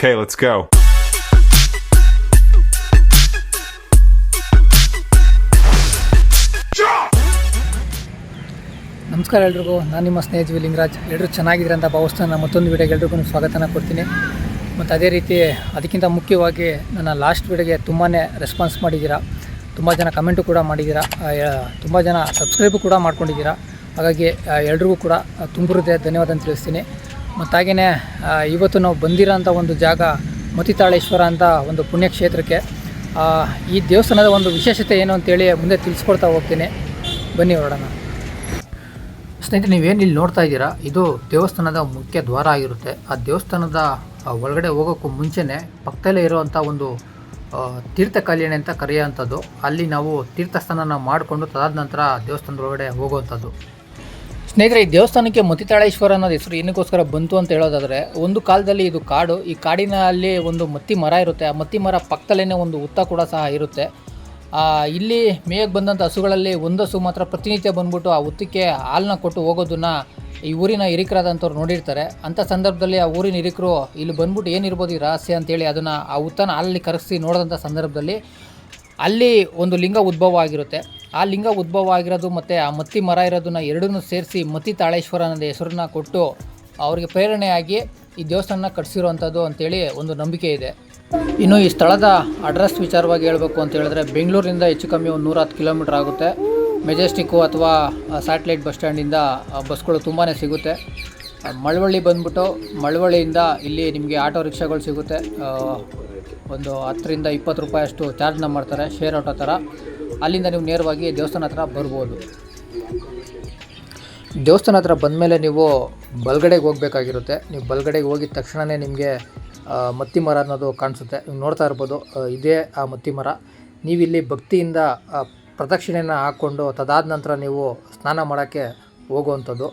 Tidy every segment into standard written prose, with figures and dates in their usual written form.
Okay, let's go. ನಮಸ್ಕಾರ ಎಲ್ರಿಗೂ, ನಾನು ನಿಮ್ಮ ಸ್ನೇಹಿತ ಲಿಂಗರಾಜ್. ಎಲ್ಲರೂ ಚೆನ್ನಾಗಿದ್ದೀರ ಅಂತ ಭಾವಿಸ್ತಾನೆ. ಮತ್ತೊಂದು ವಿಡಿಯೋಗೆ ಎಲ್ರಿಗೂ ಸ್ವಾಗತನ ಕೊಡ್ತೀನಿ. ಮತ್ತು ಅದೇ ರೀತಿ ಅದಕ್ಕಿಂತ ಮುಖ್ಯವಾಗಿ ನನ್ನ ಲಾಸ್ಟ್ ವಿಡಿಯೋಗೆ ತುಂಬಾ ರೆಸ್ಪಾನ್ಸ್ ಮಾಡಿದ್ದೀರಾ, ತುಂಬ ಜನ ಕಮೆಂಟು ಕೂಡ ಮಾಡಿದ್ದೀರಾ, ತುಂಬ ಜನ ಸಬ್ಸ್ಕ್ರೈಬು ಕೂಡ ಮಾಡ್ಕೊಂಡಿದ್ದೀರಾ. ಹಾಗಾಗಿ ಎಲ್ರಿಗೂ ಕೂಡ ತುಂಬ ಹೃದಯ ಧನ್ಯವಾದ ಅಂತ ತಿಳಿಸ್ತೀನಿ. ಮತ್ತು ಹಾಗೆಯೇ ಇವತ್ತು ನಾವು ಬಂದಿರೋ ಅಂಥ ಒಂದು ಜಾಗ ಮತಿತಾಳೇಶ್ವರ ಅಂತ ಒಂದು ಪುಣ್ಯಕ್ಷೇತ್ರಕ್ಕೆ. ಈ ದೇವಸ್ಥಾನದ ಒಂದು ವಿಶೇಷತೆ ಏನು ಅಂತೇಳಿ ಮುಂದೆ ತಿಳಿಸ್ಕೊಡ್ತಾ ಹೋಗ್ತೀನಿ. ಬನ್ನಿ ಹೊರಡೋಣ. ಸ್ನೇಹಿತರೆ, ನೀವೇನು ಇಲ್ಲಿ ನೋಡ್ತಾ ಇದ್ದೀರಾ, ಇದು ದೇವಸ್ಥಾನದ ಮುಖ್ಯ ದ್ವಾರ ಆಗಿರುತ್ತೆ. ಆ ದೇವಸ್ಥಾನದ ಒಳಗಡೆ ಹೋಗೋಕ್ಕೂ ಮುಂಚೆನೇ ಪಕ್ಕದಲ್ಲೇ ಇರುವಂಥ ಒಂದು ತೀರ್ಥ ಕಲ್ಯಾಣಿ ಅಂತ ಕರೆಯೋವಂಥದ್ದು. ಅಲ್ಲಿ ನಾವು ತೀರ್ಥಸ್ಥಾನ ಮಾಡಿಕೊಂಡು ತದಾದ ನಂತರ ದೇವಸ್ಥಾನದ ಒಳಗಡೆ ಹೋಗುವಂಥದ್ದು. ಸ್ನೇಹಿತರೆ, ಈ ದೇವಸ್ಥಾನಕ್ಕೆ ಮತಿತಾಳೇಶ್ವರ ಅನ್ನೋದು ಹೆಸರು ಏನಕ್ಕೋಸ್ಕರ ಬಂತು ಅಂತ ಹೇಳೋದಾದರೆ, ಒಂದು ಕಾಲದಲ್ಲಿ ಇದು ಕಾಡು. ಈ ಕಾಡಿನಲ್ಲಿ ಒಂದು ಮತ್ತಿ ಮರ ಇರುತ್ತೆ. ಆ ಮತ್ತಿ ಮರ ಪಕ್ಕದಲ್ಲೇ ಒಂದು ಹುತ್ತ ಕೂಡ ಸಹ ಇರುತ್ತೆ. ಇಲ್ಲಿ ಮೇಯಕ್ಕೆ ಬಂದಂಥ ಹಸುಗಳಲ್ಲಿ ಒಂದು ಹಸು ಮಾತ್ರ ಪ್ರತಿನಿತ್ಯ ಬಂದ್ಬಿಟ್ಟು ಆ ಹುತ್ತಕ್ಕೆ ಹಾಲನ್ನ ಕೊಟ್ಟು ಹೋಗೋದನ್ನು ಈ ಊರಿನ ಹಿರಿಕರಾದಂಥವ್ರು ನೋಡಿರ್ತಾರೆ. ಅಂಥ ಸಂದರ್ಭದಲ್ಲಿ ಆ ಊರಿನ ಹಿರಿಕರು ಇಲ್ಲಿ ಬಂದ್ಬಿಟ್ಟು ಏನಿರ್ಬೋದು ಈ ರಹಸ್ಯ ಅಂತೇಳಿ ಅದನ್ನು ಆ ಹುತ್ತನ ಹಾಲಲ್ಲಿ ಕರಗಿಸಿ ನೋಡಿದಂಥ ಸಂದರ್ಭದಲ್ಲಿ ಅಲ್ಲಿ ಒಂದು ಲಿಂಗ ಉದ್ಭವ ಆಗಿರುತ್ತೆ. ಆ ಲಿಂಗ ಉದ್ಭವ ಆಗಿರೋದು ಮತ್ತು ಆ ಮತ್ತಿ ಮರ ಇರೋದನ್ನ ಎರಡನ್ನೂ ಸೇರಿಸಿ ಮತಿ ತಾಳೇಶ್ವರ ಅನ್ನೋದು ಹೆಸರನ್ನ ಕೊಟ್ಟು ಅವರಿಗೆ ಪ್ರೇರಣೆಯಾಗಿ ಈ ದೇವಸ್ಥಾನ ಕಟ್ಟಿಸಿರುವಂಥದ್ದು ಅಂತೇಳಿ ಒಂದು ನಂಬಿಕೆ ಇದೆ. ಇನ್ನು ಈ ಸ್ಥಳದ ಅಡ್ರೆಸ್ ವಿಚಾರವಾಗಿ ಹೇಳಬೇಕು ಅಂತ ಹೇಳಿದ್ರೆ, ಬೆಂಗಳೂರಿನಿಂದ ಹೆಚ್ಚು ಕಮ್ಮಿ ಒಂದು 110 ಕಿಲೋಮೀಟ್ರ್ ಆಗುತ್ತೆ. ಮೆಜೆಸ್ಟಿಕ್ಕು ಅಥವಾ ಸ್ಯಾಟಲೈಟ್ ಬಸ್ ಸ್ಟ್ಯಾಂಡಿಂದ ಬಸ್ಗಳು ತುಂಬಾ ಸಿಗುತ್ತೆ. ಮಳವಳ್ಳಿ ಬಂದ್ಬಿಟ್ಟು ಮಳವಳ್ಳಿಯಿಂದ ಇಲ್ಲಿ ನಿಮಗೆ ಆಟೋ ರಿಕ್ಷಾಗಳು ಸಿಗುತ್ತೆ. ಒಂದು 10 ರಿಂದ 20 ರೂಪಾಯಿ ಅಷ್ಟು ಚಾರ್ಜ್ನ ಮಾಡ್ತಾರೆ, ಶೇರ್ ಆಟೋ ಥರ. ಅಲ್ಲಿಂದ ನೀವು ನೇರವಾಗಿ ದೇವಸ್ಥಾನ ಹತ್ರ ಬರ್ಬೋದು. ದೇವಸ್ಥಾನ ಹತ್ರ ಬಂದಮೇಲೆ ನೀವು ಬಲಗಡೆಗೆ ಹೋಗಬೇಕಾಗಿರುತ್ತೆ. ನೀವು ಬಲಗಡೆಗೆ ಹೋಗಿದ ತಕ್ಷಣವೇ ನಿಮಗೆ ಮತ್ತಿ ಮರ ಅನ್ನೋದು ಕಾಣಿಸುತ್ತೆ. ನೀವು ನೋಡ್ತಾ ಇರ್ಬೋದು, ಇದೇ ಆ ಮತ್ತಿ ಮರ. ನೀವಿಲ್ಲಿ ಭಕ್ತಿಯಿಂದ ಪ್ರದಕ್ಷಿಣೆಯನ್ನು ಹಾಕ್ಕೊಂಡು ತದಾದ ನಂತರ ನೀವು ಸ್ನಾನ ಮಾಡೋಕ್ಕೆ ಹೋಗುವಂಥದ್ದು.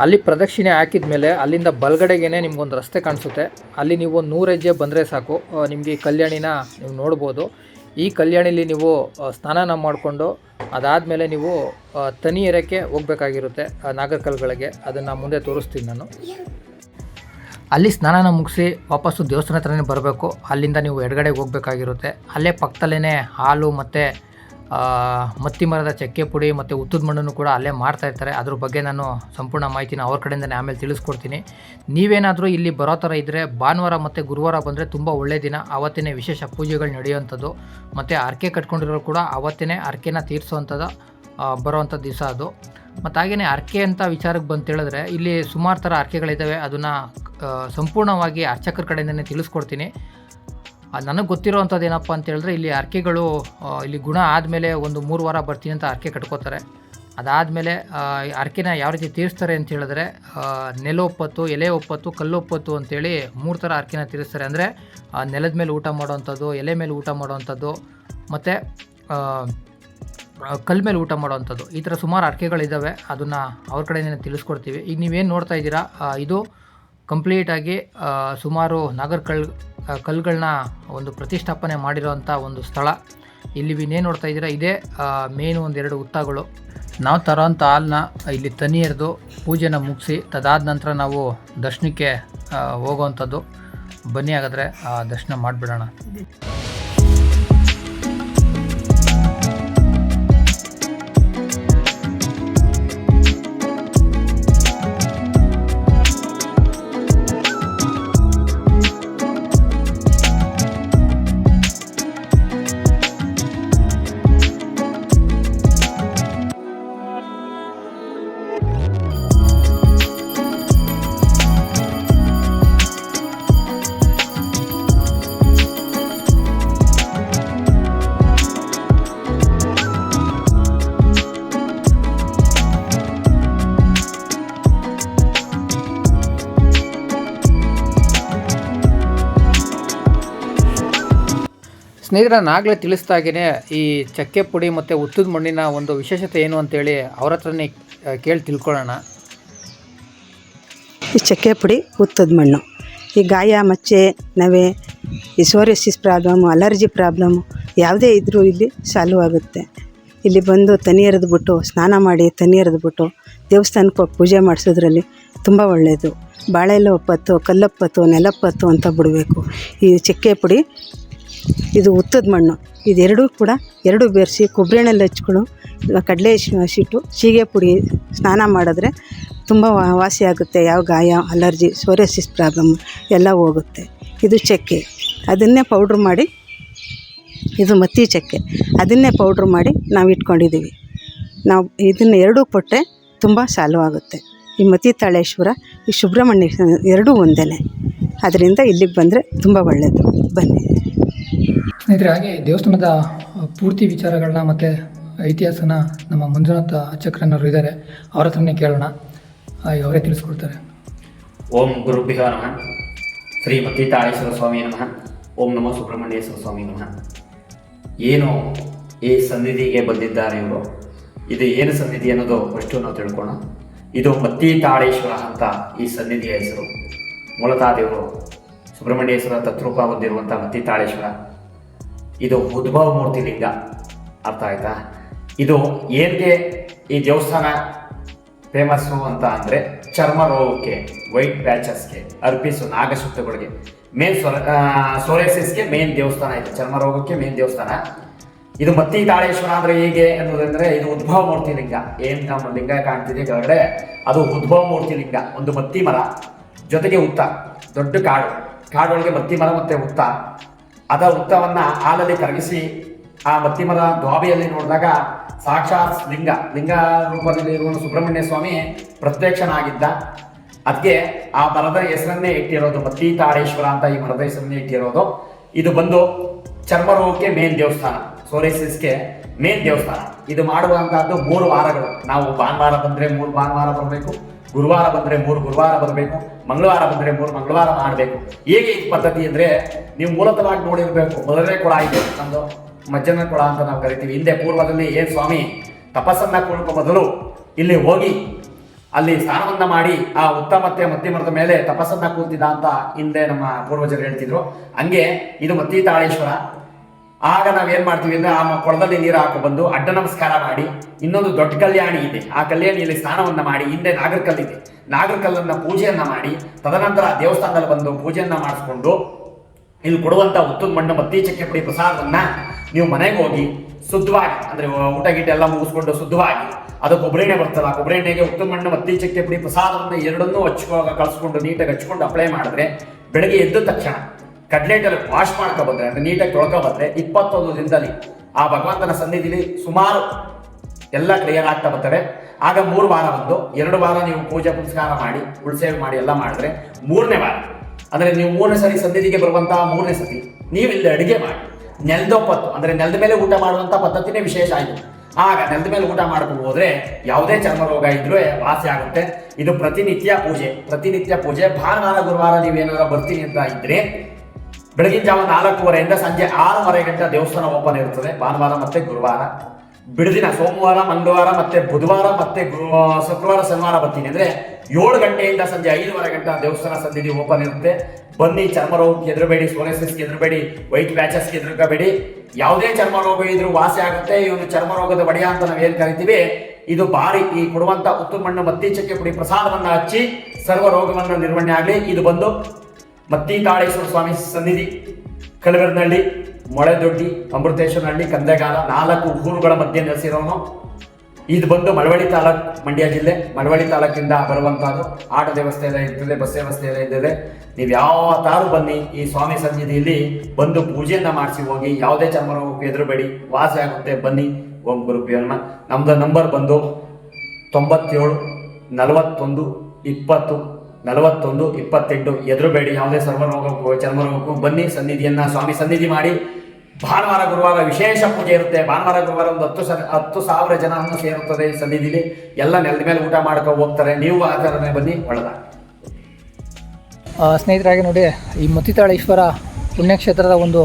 ಅಲ್ಲಿ ಪ್ರದಕ್ಷಿಣೆ ಹಾಕಿದ ಮೇಲೆ ಅಲ್ಲಿಂದ ಬಲಗಡೆಗೇ ನಿಮ್ಗೊಂದು ರಸ್ತೆ ಕಾಣಿಸುತ್ತೆ. ಅಲ್ಲಿ ನೀವು 100 ಹೆಜ್ಜೆ ಬಂದರೆ ಸಾಕು, ನಿಮಗೆ ಈ ಕಲ್ಯಾಣಿನ ನೀವು ನೋಡ್ಬೋದು. ಈ ಕಲ್ಯಾಣಿಲಿ ನೀವು ಸ್ನಾನ ಮಾಡಿಕೊಂಡು ಅದಾದಮೇಲೆ ನೀವು ತನಿ ಏರಕ್ಕೆ ಹೋಗಬೇಕಾಗಿರುತ್ತೆ, ನಾಗರಕಲ್ಗಳಿಗೆ. ಅದನ್ನು ಮುಂದೆ ತೋರಿಸ್ತೀನಿ ನಾನು. ಅಲ್ಲಿ ಸ್ನಾನನ ಮುಗಿಸಿ ವಾಪಸ್ಸು ದೇವಸ್ಥಾನ ಹತ್ರನೇ ಬರಬೇಕು. ಅಲ್ಲಿಂದ ನೀವು ಎಡಗಡೆಗೆ ಹೋಗಬೇಕಾಗಿರುತ್ತೆ. ಅಲ್ಲೇ ಪಕ್ಕದಲ್ಲೇ ಹಾಲು ಮತ್ತು ಮತ್ತಿ ಮರದ ಚಕ್ಕೆ ಪುಡಿ ಮತ್ತು ಉತ್ತದ ಮಣ್ಣನ್ನು ಕೂಡ ಅಲ್ಲೇ ಮಾಡ್ತಾಯಿರ್ತಾರೆ. ಅದ್ರ ಬಗ್ಗೆ ನಾನು ಸಂಪೂರ್ಣ ಮಾಹಿತಿನ ಅವ್ರ ಕಡೆಯಿಂದನೇ ಆಮೇಲೆ ತಿಳಿಸ್ಕೊಡ್ತೀನಿ. ನೀವೇನಾದರೂ ಇಲ್ಲಿ ಬರೋ ಥರ ಇದ್ದರೆ ಭಾನುವಾರ ಮತ್ತು ಗುರುವಾರ ಬಂದರೆ ತುಂಬ ಒಳ್ಳೆಯ ದಿನ. ಆವತ್ತಿನೇ ವಿಶೇಷ ಪೂಜೆಗಳು ನಡೆಯುವಂಥದ್ದು. ಮತ್ತು ಹರಕೆ ಕಟ್ಕೊಂಡಿರೋರು ಕೂಡ ಆವತ್ತಿನೇ ಹರಕೆನ ತೀರಿಸುವಂಥದ್ದು ಬರೋವಂಥ ದಿವಸ ಅದು. ಮತ್ತು ಹಾಗೆಯೇ ಹರಕೆ ಅಂತ ವಿಚಾರಕ್ಕೆ ಬಂದು ಹೇಳಿದ್ರೆ, ಇಲ್ಲಿ ಸುಮಾರು ಥರ ಹರಕೆಗಳಿದ್ದಾವೆ. ಅದನ್ನು ಸಂಪೂರ್ಣವಾಗಿ ಅರ್ಚಕರ ಕಡೆಯಿಂದನೇ ತಿಳಿಸ್ಕೊಡ್ತೀನಿ. ನನಗೆ ಗೊತ್ತಿರೋವಂಥದ್ದು ಏನಪ್ಪ ಅಂತ ಹೇಳಿದ್ರೆ, ಇಲ್ಲಿ ಹರಕೆಗಳು ಇಲ್ಲಿ ಗುಣ ಆದಮೇಲೆ ಒಂದು 3 ವಾರ ಬರ್ತೀನಿ ಅಂತ ಹರಕೆ ಕಟ್ಕೋತಾರೆ. ಅದಾದಮೇಲೆ ಹರಕೆನ ಯಾವ ರೀತಿ ತೀರಿಸ್ತಾರೆ ಅಂತ ಹೇಳಿದ್ರೆ, ನೆಲೊಪ್ಪತ್ತು, ಎಲೆ ಒಪ್ಪತ್ತು, ಕಲ್ಲೊಪ್ಪತ್ತು ಅಂತೇಳಿ 3 ಥರ ಹರಕೆನ ತೀರಿಸ್ತಾರೆ. ಅಂದರೆ ನೆಲದ ಮೇಲೆ ಊಟ ಮಾಡೋವಂಥದ್ದು, ಎಲೆ ಮೇಲೆ ಊಟ ಮಾಡೋವಂಥದ್ದು ಮತ್ತು ಕಲ್ಲ ಮೇಲೆ ಊಟ ಮಾಡೋವಂಥದ್ದು. ಈ ಥರ ಸುಮಾರು ಹರಕೆಗಳಿದ್ದಾವೆ. ಅದನ್ನು ಅವ್ರ ಕಡೆಯಿಂದ ತಿಳಿಸ್ಕೊಡ್ತೀವಿ. ಈಗ ನೀವೇನು ನೋಡ್ತಾ ಇದ್ದೀರಾ, ಇದು ಕಂಪ್ಲೀಟಾಗಿ ಸುಮಾರು ಕಲ್ಲುಗಳನ್ನ ಒಂದು ಪ್ರತಿಷ್ಠಾಪನೆ ಮಾಡಿರೋವಂಥ ಒಂದು ಸ್ಥಳ. ಇಲ್ಲಿ ಇನ್ನೇನು ನೋಡ್ತಾ ಇದ್ದೀರಾ, ಇದೇ ಮೇನು 1-2 ಹುತ್ತಗಳು. ನಾವು ತರೋವಂಥ ಹಾಲನ್ನ ಇಲ್ಲಿ ತನಿ ಎರೆದು ಪೂಜೆನ ಮುಗಿಸಿ ತದಾದ ನಂತರ ನಾವು ದರ್ಶನಕ್ಕೆ ಹೋಗೋವಂಥದ್ದು. ಬನ್ನಿ, ಹಾಗಾದರೆ ದರ್ಶನ ಮಾಡಿಬಿಡೋಣ. ಸ್ನೇಹಿತರೆ, ನಾಗಲೇ ತಿಳಿಸ್ದಾಗೇ ಈ ಚಕ್ಕೆ ಪುಡಿ ಮತ್ತು ಉತ್ತದ ಮಣ್ಣಿನ ಒಂದು ವಿಶೇಷತೆ ಏನು ಅಂತೇಳಿ ಅವ್ರ ಹತ್ರನೇ ಕೇಳಿ ತಿಳ್ಕೊಳ್ಳೋಣ. ಈ ಚಕ್ಕೆ ಪುಡಿ, ಉತ್ತದ ಮಣ್ಣು, ಈ ಗಾಯ, ಮಚ್ಚೆ, ನವೆ, ಈ ಸೋರಿಯಾಸಿಸ್ ಪ್ರಾಬ್ಲಮ್ಮು, ಅಲರ್ಜಿ ಪ್ರಾಬ್ಲಮ್ಮು ಯಾವುದೇ ಇದ್ದರೂ ಇಲ್ಲಿ ಸಾಲ್ವ್ ಆಗುತ್ತೆ. ಇಲ್ಲಿ ಬಂದು ತನಿ ಎರೆದ್ಬಿಟ್ಟು ಸ್ನಾನ ಮಾಡಿ ತನಿ ಎರೆದ್ಬಿಟ್ಟು ದೇವಸ್ಥಾನಕ್ಕೆ ಹೋಗಿ ಪೂಜೆ ಮಾಡಿಸೋದ್ರಲ್ಲಿ ತುಂಬ ಒಳ್ಳೆಯದು. ಬಾಳೆಲೆ ಒಪ್ಪತ್ತು, ಕಲ್ಲಪ್ಪತ್ತು, ನೆಲಪ್ಪತ್ತು ಅಂತ ಬಿಡಬೇಕು. ಈ ಚಕ್ಕೆ ಪುಡಿ, ಇದು ಉತ್ತದ ಮಣ್ಣು, ಇದೆರಡೂ ಕೂಡ ಎರಡು ಬೆರೆಸಿ ಕೊಬ್ಬರಿ ಎಣ್ಣೆಲಿ ಹಚ್ಕೊಂಡು ಕಡಲೆ ಹಸಿಟ್ಟು ಸೀಗೆ ಪುಡಿ ಸ್ನಾನ ಮಾಡಿದ್ರೆ ತುಂಬ ವಾಸಿಯಾಗುತ್ತೆ. ಯಾವ ಗಾಯ, ಅಲರ್ಜಿ, ಸೋರಿಯಾಸಿಸ್ ಪ್ರಾಬ್ಲಮ್ ಎಲ್ಲ ಹೋಗುತ್ತೆ. ಇದು ಚಕ್ಕೆ, ಅದನ್ನೇ ಪೌಡ್ರ್ ಮಾಡಿ, ಇದು ಮತ್ತಿ ಚಕ್ಕೆ, ಅದನ್ನೇ ಪೌಡ್ರ್ ಮಾಡಿ ನಾವು ಇಟ್ಕೊಂಡಿದ್ದೀವಿ. ನಾವು ಇದನ್ನು ಎರಡೂ ಕೊಟ್ಟರೆ ತುಂಬ ಸಾಲವಾಗುತ್ತೆ. ಈ ಮತಿ ತಾಳೇಶ್ವರ, ಈ ಸುಬ್ರಹ್ಮಣ್ಯ ಎರಡೂ ಒಂದೇ. ಅದರಿಂದ ಇಲ್ಲಿಗೆ ಬಂದರೆ ತುಂಬ ಒಳ್ಳೆಯದು. ಬನ್ನಿ ಸ್ನೇಹಿತರೆ. ಹಾಗೆ ದೇವಸ್ಥಾನದ ಪೂರ್ತಿ ವಿಚಾರಗಳನ್ನ ಮತ್ತು ಇತಿಹಾಸನ ನಮ್ಮ ಮಂಜುನಾಥ ಚಕ್ರನವರು ಇದ್ದಾರೆ, ಅವ್ರ ಹತ್ರನೇ ಕೇಳೋಣ. ಅವರೇ ತಿಳಿಸ್ಕೊಡ್ತಾರೆ. ಓಂ ಗುರುಭ್ಯೋ ನಮಃ. ಶ್ರೀ ಮತಿ ತಾಳೇಶ್ವರ ಸ್ವಾಮಿ ನಮಃ. ಓಂ ನಮೋ ಸುಬ್ರಹ್ಮಣ್ಯೇಶ್ವರ ಸ್ವಾಮಿ ನಮಃ. ಏನು ಈ ಸನ್ನಿಧಿಗೆ ಬಂದಿದ್ದಾರೆ ಇವರು, ಇದು ಏನು ಸನ್ನಿಧಿ ಅನ್ನೋದು ಫಸ್ಟು ನಾವು ತಿಳ್ಕೊಳ್ಳೋಣ. ಇದು ಮತಿ ತಾಳೇಶ್ವರ ಅಂತ ಈ ಸನ್ನಿಧಿಯ ಹೆಸರು. ಮೂಲತಃ ದೇವರು ಸುಬ್ರಹ್ಮಣ್ಯೇಶ್ವರ ತತ್ರೂಪ ಹೊಂದಿರುವಂಥ ಮತಿ ತಾಳೇಶ್ವರ. ಇದು ಉದ್ಭವ ಮೂರ್ತಿ ಲಿಂಗ. ಅರ್ಥ ಆಯ್ತಾ? ಇದು ಏನಿಗೆ ಈ ದೇವಸ್ಥಾನ ಫೇಮಸ್ಸು ಅಂತ ಅಂದರೆ ಚರ್ಮ ರೋಗಕ್ಕೆ, ವೈಟ್ ಪ್ಯಾಚಸ್ಗೆ, ಅರ್ಪಿಸು, ನಾಗಶಕ್ತಿಗಳಿಗೆ, ಮೇನ್ ಸೋರಿಯಾಸಿಸ್ಗೆ ಮೇನ್ ದೇವಸ್ಥಾನ ಇದು. ಚರ್ಮ ರೋಗಕ್ಕೆ ಮೇನ್ ದೇವಸ್ಥಾನ ಇದು. ಮತ್ತಿ ತಾಳೇಶ್ವರ ಅಂದರೆ ಹೇಗೆ ಅನ್ನೋದಂದರೆ ಇದು ಉದ್ಭವ ಮೂರ್ತಿ ಲಿಂಗ. ಏನು ನಮ್ಮ ಲಿಂಗ ಕಾಣ್ತಿದೆ ಕೆಳಗಡೆ, ಅದು ಉದ್ಭವ ಮೂರ್ತಿ ಲಿಂಗ. ಒಂದು ಮತ್ತಿ ಮರ ಜೊತೆಗೆ ಹುತ್ತ, ದೊಡ್ಡ ಕಾಡೊಳಗೆ ಮತ್ತಿ ಮರ ಮತ್ತು ಹುತ್ತ. ಅದ ಹುತ್ತವನ್ನು ಹಾಲಲ್ಲಿ ಕರಗಿಸಿ ಆ ಮತ್ತಿ ಮರ ದ್ವಾಬಿಯಲ್ಲಿ ನೋಡಿದಾಗ ಸಾಕ್ಷಾತ್ ಲಿಂಗ ರೂಪದಲ್ಲಿ ಇರುವ ಸುಬ್ರಹ್ಮಣ್ಯ ಸ್ವಾಮಿ ಪ್ರತ್ಯಕ್ಷನಾಗಿದ್ದ. ಅದಕ್ಕೆ ಆ ಮರದ ಹೆಸರನ್ನೇ ಇಟ್ಟಿರೋದು, ಮತ್ತಿ ತಾಳೇಶ್ವರ ಅಂತ ಈ ಮರದ ಹೆಸರನ್ನೇ ಇಟ್ಟಿರೋದು. ಇದು ಬಂದು ಚರ್ಮ ರೋಗಕ್ಕೆ ಮೇನ್ ದೇವಸ್ಥಾನ, ಸೋರಿಯಾಸಿಸ್ಗೆ ಮೇನ್ ದೇವಸ್ಥಾನ. ಇದು ಮಾಡುವಂತಹದ್ದು 3 ವಾರಗಳು. ನಾವು ಭಾನುವಾರ ಬಂದರೆ 3 ಭಾನುವಾರ ಬರಬೇಕು, ಗುರುವಾರ ಬಂದರೆ 3 ಗುರುವಾರ ಬರಬೇಕು, ಮಂಗಳವಾರ ಬಂದರೆ 3 ಮಂಗಳವಾರ ಮಾಡಬೇಕು. ಹೇಗೆ ಈ ಪದ್ಧತಿ ಅಂದರೆ, ನೀವು ಮೂಲತಃವಾಗಿ ನೋಡಿರಬೇಕು, ಮೊದಲನೇ ಕೊಳ ಇದೆ ನಮ್ಮದು, ಮಜ್ಜನ ಕೊಳ ಅಂತ ನಾವು ಕರಿತೀವಿ. ಹಿಂದೆ ಪೂರ್ವದಲ್ಲಿ ಏನು ಸ್ವಾಮಿ ತಪಸ್ಸನ್ನ ಕುಳ್ಕೊ ಮೊದಲು ಇಲ್ಲಿ ಹೋಗಿ ಅಲ್ಲಿ ಸ್ನಾನವನ್ನ ಮಾಡಿ ಆ ಉತ್ತ ಮತ್ತೆ ಮತ್ತಿ ಮರದ ಮೇಲೆ ತಪಸ್ಸನ್ನ ಕೂತಿದ್ದ ಅಂತ ಹಿಂದೆ ನಮ್ಮ ಪೂರ್ವಜರು ಹೇಳ್ತಿದ್ರು. ಹಂಗೆ ಇದು ಮತ್ತಿ ತಾಳೇಶ್ವರ. ಆಗ ನಾವೇನ್ ಮಾಡ್ತೀವಿ ಅಂದ್ರೆ ಆ ಕೊಳದಲ್ಲಿ ನೀರು ಹಾಕಿ ಬಂದು ಅಡ್ಡ ನಮಸ್ಕಾರ ಮಾಡಿ, ಇನ್ನೊಂದು ದೊಡ್ಡ ಕಲ್ಯಾಣಿ ಇದೆ, ಆ ಕಲ್ಯಾಣಿಯಲ್ಲಿ ಸ್ನಾನವನ್ನ ಮಾಡಿ, ಹಿಂದೆ ನಾಗರಕಲ್ಲಿದೆ, ನಾಗರಕಲ್ಲನ್ನ ಪೂಜೆಯನ್ನ ಮಾಡಿ, ತದನಂತರ ದೇವಸ್ಥಾನದಲ್ಲಿ ಬಂದು ಪೂಜೆಯನ್ನ ಮಾಡಿಸ್ಕೊಂಡು ಇಲ್ಲಿ ಕೊಡುವಂತ ಉತ್ತದ ಮಣ್ಣು ಮತ್ತಿ ಚಕ್ಕೆ ಪುಡಿ ಪ್ರಸಾದವನ್ನ ನೀವು ಮನೆಗೆ ಹೋಗಿ ಶುದ್ಧವಾಗಿ, ಅಂದ್ರೆ ಊಟ ಗೀಟ ಎಲ್ಲ ಮುಗಿಸ್ಕೊಂಡು ಶುದ್ಧವಾಗಿ, ಅದು ಕೊಬ್ಬರಿ ಎಣ್ಣೆ ಬರ್ತಲ್ಲ, ಕೊಬ್ಬರಿ ಎಣ್ಣೆಗೆ ಉತ್ತದ ಮಣ್ಣು ಮತ್ತಿ ಚಕ್ಕೆ ಪುಡಿ ಪ್ರಸಾದವನ್ನು ಎರಡನ್ನೂ ಕಳಿಸ್ಕೊಂಡು ನೀಟಾಗಿ ಹಚ್ಕೊಂಡು ಅಪ್ಲೈ ಮಾಡಿದ್ರೆ, ಬೆಳಗ್ಗೆ ಎದ್ದ ತಕ್ಷಣ ಕಡ್ಲೆಟಲ್ಲಿ ವಾಶ್ ಮಾಡ್ಕೊ ಬಂದ್ರೆ, ಅಂದ್ರೆ ನೀಟಾಗಿ ತೊಳ್ಕೊ ಬಂದ್ರೆ 21 ದಿನದಲ್ಲಿ ಆ ಭಗವಂತನ ಸನ್ನಿಧಿಲಿ ಸುಮಾರು ಎಲ್ಲ ಕ್ಲಿಯರ್ ಆಗ್ತಾ ಬರ್ತವೆ. ಆಗ 3 ವಾರ ಬಂದು 2 ವಾರ ನೀವು ಪೂಜೆ ಪುನಸ್ಕಾರ ಮಾಡಿ ಉಳ್ಸೇವೆ ಮಾಡಿ ಎಲ್ಲ ಮಾಡಿದ್ರೆ 3ನೇ ವಾರ ಅಂದ್ರೆ ನೀವು 3ನೇ ಸರಿ ಸನ್ನಿಧಿಗೆ ಬರುವಂತಹ 3ನೇ ಸತಿ ನೀವು ಇಲ್ಲಿ ಅಡುಗೆ ಮಾಡಿ ನೆಲದೊಪ್ಪತ್ತು, ಅಂದ್ರೆ ನೆಲದ ಮೇಲೆ ಊಟ ಮಾಡುವಂತ ಪದ್ಧತಿನೇ ವಿಶೇಷ ಆಯಿತು. ಆಗ ನೆಲದ ಮೇಲೆ ಊಟ ಮಾಡ್ಕೊಂಡು ಹೋದ್ರೆ ಯಾವುದೇ ಚರ್ಮ ರೋಗ ಇದ್ರೂ ವಾಸಿ ಆಗುತ್ತೆ. ಇದು ಪ್ರತಿನಿತ್ಯ ಪೂಜೆ. ಭಾನುವಾರ ಗುರುವಾರ ನೀವೇನಾದ್ರು ಬರ್ತೀನಿ ಅಂತ ಇದ್ರೆ ಬೆಳಗಿನ ಜಾವ 4:15 ಸಂಜೆ 6:30 ಗಂಟೆ ದೇವಸ್ಥಾನ ಓಪನ್ ಇರುತ್ತದೆ. ಭಾನುವಾರ ಮತ್ತೆ ಗುರುವಾರ. ಬಿಡದಿನ ಸೋಮವಾರ, ಮಂಗಳವಾರ ಮತ್ತೆ ಬುಧವಾರ ಮತ್ತೆ ಶುಕ್ರವಾರ, ಶನಿವಾರ ಬರ್ತೀನಿ ಅಂದ್ರೆ 7 ಗಂಟೆಯಿಂದ ಸಂಜೆ 5:30 ಗಂಟೆ ದೇವಸ್ಥಾನ ಸನ್ನಿಧಿ ಓಪನ್ ಇರುತ್ತೆ. ಬನ್ನಿ. ಚರ್ಮ ರೋಗಕ್ಕೆ ಎದುರಬೇಡಿ, ಸೋರಿಯಾಸಿಸ್ಗೆ ಎದುರಬೇಡಿ, ವೈಟ್ ಪ್ಯಾಚಸ್ಗೆ ಎದುರಬೇಡಿ. ಯಾವುದೇ ಚರ್ಮ ರೋಗ ಇದ್ರೂ ವಾಸಿ ಆಗುತ್ತೆ. ಇವನು ಚರ್ಮ ರೋಗದ ಒಡೆಯ ಅಂತ ನಾವು ಏನ್ ಕರಿತೀವಿ. ಇದು ಬಾರಿ ಈ ಕೊಡುವಂತ ಉತ್ತದ ಮಣ್ಣು ಮತ್ತಿ ಚಕ್ಕೆ ಪುಡಿ ಪ್ರಸಾದವನ್ನ ಹಚ್ಚಿ ಸರ್ವ ರೋಗವನ್ನು ನಿರ್ವಹಣೆ ಆಗಲಿ. ಇದು ಬಂದು ಮತ್ತಿ ತಾಳೇಶ್ವರ ಸ್ವಾಮಿ ಸನ್ನಿಧಿ, ಕಲಗಡನಹಳ್ಳಿ, ಮೊಳೆದೊಡ್ಡಿ, ಅಮೃತೇಶ್ವರನಹಳ್ಳಿ, ಕಂದೆಗಾಲ 4 ಊರುಗಳ ಮಧ್ಯೆ ನೆಲೆಸಿರೋನು. ಇದು ಬಂದು ಮಳವಳ್ಳಿ ತಾಲೂಕು, ಮಂಡ್ಯ ಜಿಲ್ಲೆ. ಮಳವಳ್ಳಿ ತಾಲೂಕಿಂದ ಬರುವಂತಹದ್ದು. ಆಟೋ ವ್ಯವಸ್ಥೆ ಎಲ್ಲ ಇರ್ತದೆ, ಬಸ್ ವ್ಯವಸ್ಥೆ ಎಲ್ಲ ಇರ್ತದೆ. ನೀವು ಯಾವತ್ತಾರು ಬನ್ನಿ, ಈ ಸ್ವಾಮಿ ಸನ್ನಿಧಿಯಲ್ಲಿ ಬಂದು ಪೂಜೆಯನ್ನ ಮಾಡಿಸಿ ಹೋಗಿ. ಯಾವುದೇ ಚರ್ಮ ರೋಗಕ್ಕೆ ಎದುರುಬೇಡಿ, ವಾಸಿ ಆಗುತ್ತೆ. ಬನ್ನಿ. ಓಂ ಗುರುಭ್ಯೋ ನಮಃ. ನಮ್ದು ನಂಬರ್ ಬಂದು 97 41 20 41 28. ಎದುರುಬೇಡಿ, ಯಾವುದೇ ಸರ್ವ ರೋಗಕ್ಕೂ ಚರ್ಮ ರೋಗಕ್ಕೂ ಬನ್ನಿ. ಸನ್ನಿಧಿಯನ್ನ ಸ್ವಾಮಿ ಸನ್ನಿಧಿ ಮಾಡಿ. ಭಾನುವಾರ ಗುರುವಾರ ವಿಶೇಷ ಪೂಜೆ ಇರುತ್ತೆ. ಭಾನುವಾರ ಗುರುವಾರ ಒಂದು 10,000 ಜನವನ್ನು ಸೇರುತ್ತದೆ ಈ ಸನ್ನಿಧಿಲಿ. ಎಲ್ಲ ನೆಲದ ಮೇಲೆ ಊಟ ಮಾಡ್ಕೊ ಹೋಗ್ತಾರೆ. ನೀವು ಆ ಥರನೇ ಬನ್ನಿ, ಒಳ್ಳೆದ. ಸ್ನೇಹಿತರಾಗಿ ನೋಡಿ, ಈ ಮತ್ತಿ ತಾಳೇಶ್ವರ ಪುಣ್ಯಕ್ಷೇತ್ರದ ಒಂದು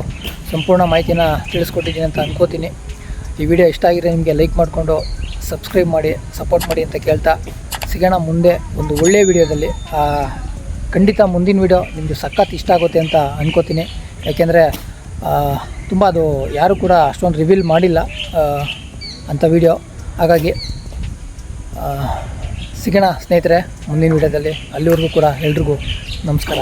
ಸಂಪೂರ್ಣ ಮಾಹಿತಿನ ತಿಳಿಸ್ಕೊಟ್ಟಿದ್ದೀನಿ ಅಂತ ಅನ್ಕೋತೀನಿ. ಈ ವಿಡಿಯೋ ಇಷ್ಟ ಆಗಿದ್ರೆ ನಿಮಗೆ ಲೈಕ್ ಮಾಡಿಕೊಂಡು ಸಬ್ಸ್ಕ್ರೈಬ್ ಮಾಡಿ ಸಪೋರ್ಟ್ ಮಾಡಿ ಅಂತ ಕೇಳ್ತಾ, ಸಿಗೋಣ ಮುಂದೆ ಒಂದು ಒಳ್ಳೆಯ ವಿಡಿಯೋದಲ್ಲಿ. ಖಂಡಿತ ಮುಂದಿನ ವಿಡಿಯೋ ನಿಮ್ಮದು ಸಖತ್ ಇಷ್ಟ ಆಗುತ್ತೆ ಅಂತ ಅನ್ಕೋತೀನಿ. ಯಾಕೆಂದರೆ ತುಂಬ ಅದು ಯಾರೂ ಕೂಡ ಅಷ್ಟೊಂದು ರಿವೀಲ್ ಮಾಡಿಲ್ಲ ಅಂಥ ವಿಡಿಯೋ. ಹಾಗಾಗಿ ಸಿಗೋಣ ಸ್ನೇಹಿತರೆ ಮುಂದಿನ ವಿಡಿಯೋದಲ್ಲಿ. ಅಲ್ಲಿವರೆಗೂ ಕೂಡ ಎಲ್ರಿಗೂ ನಮಸ್ಕಾರ.